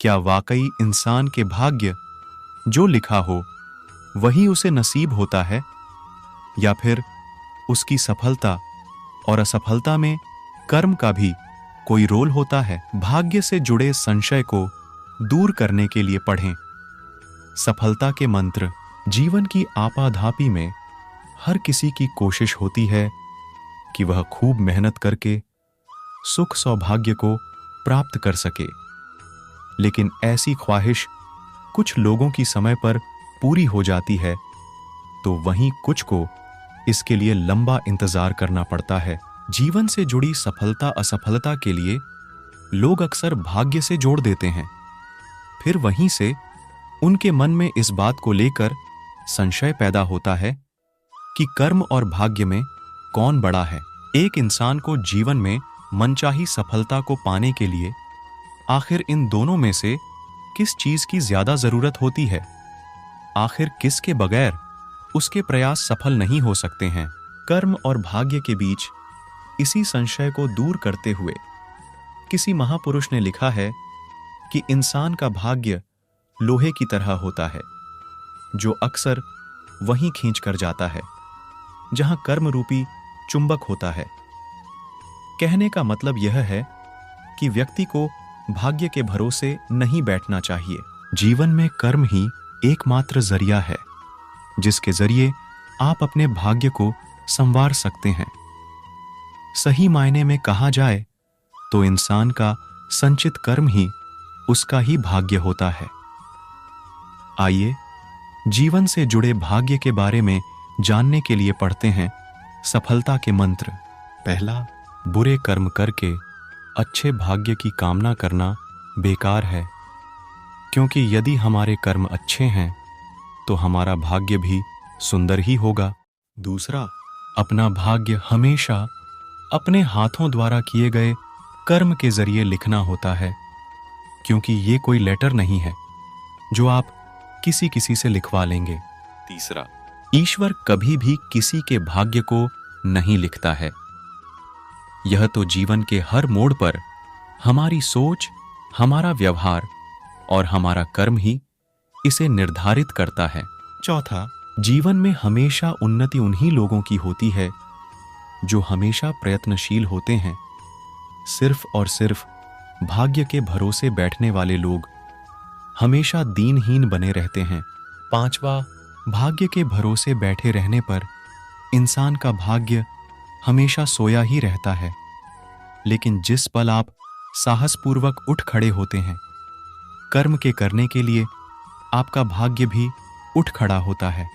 क्या वाकई इंसान के भाग्य जो लिखा हो वही उसे नसीब होता है, या फिर उसकी सफलता और असफलता में कर्म का भी कोई रोल होता है? भाग्य से जुड़े संशय को दूर करने के लिए पढ़ें सफलता के मंत्र। जीवन की आपाधापी में हर किसी की कोशिश होती है कि वह खूब मेहनत करके सुख सौभाग्य को प्राप्त कर सके, लेकिन ऐसी ख्वाहिश कुछ लोगों की समय पर पूरी हो जाती है तो वहीं कुछ को इसके लिए लंबा इंतजार करना पड़ता है। जीवन से जुड़ी सफलता असफलता के लिए लोग अक्सर भाग्य से जोड़ देते हैं, फिर वहीं से उनके मन में इस बात को लेकर संशय पैदा होता है कि कर्म और भाग्य में कौन बड़ा है। एक इंसान को जीवन में मनचाही सफलता को पाने के लिए आखिर इन दोनों में से किस चीज की ज्यादा जरूरत होती है? आखिर किसके बगैर उसके प्रयास सफल नहीं हो सकते हैं? कर्म और भाग्य के बीच इसी संशय को दूर करते हुए किसी महापुरुष ने लिखा है कि इंसान का भाग्य लोहे की तरह होता है जो अक्सर वहीं खींच कर जाता है जहां कर्म रूपी चुंबक होता है। कहने का मतलब यह है कि व्यक्ति को भाग्य के भरोसे नहीं बैठना चाहिए। जीवन में कर्म ही एकमात्र जरिया है जिसके जरिए आप अपने भाग्य को संवार सकते हैं। सही मायने में कहा जाए तो इंसान का संचित कर्म ही उसका ही भाग्य होता है। आइए जीवन से जुड़े भाग्य के बारे में जानने के लिए पढ़ते हैं सफलता के मंत्र। पहला, बुरे कर्म करके अच्छे भाग्य की कामना करना बेकार है, क्योंकि यदि हमारे कर्म अच्छे हैं तो हमारा भाग्य भी सुंदर ही होगा। दूसरा, अपना भाग्य हमेशा अपने हाथों द्वारा किए गए कर्म के जरिए लिखना होता है, क्योंकि ये कोई लेटर नहीं है जो आप किसी किसी से लिखवा लेंगे। तीसरा, ईश्वर कभी भी किसी के भाग्य को नहीं लिखता है। यह तो जीवन के हर मोड़ पर हमारी सोच, हमारा व्यवहार और हमारा कर्म ही इसे निर्धारित करता है। चौथा, जीवन में हमेशा उन्नति उन्हीं लोगों की होती है जो हमेशा प्रयत्नशील होते हैं। सिर्फ और सिर्फ भाग्य के भरोसे बैठने वाले लोग हमेशा दीनहीन बने रहते हैं। पांचवा, भाग्य के भरोसे बैठे रहने पर इंसान का भाग्य हमेशा सोया ही रहता है, लेकिन जिस पल आप साहसपूर्वक उठ खड़े होते हैं कर्म के करने के लिए, आपका भाग्य भी उठ खड़ा होता है।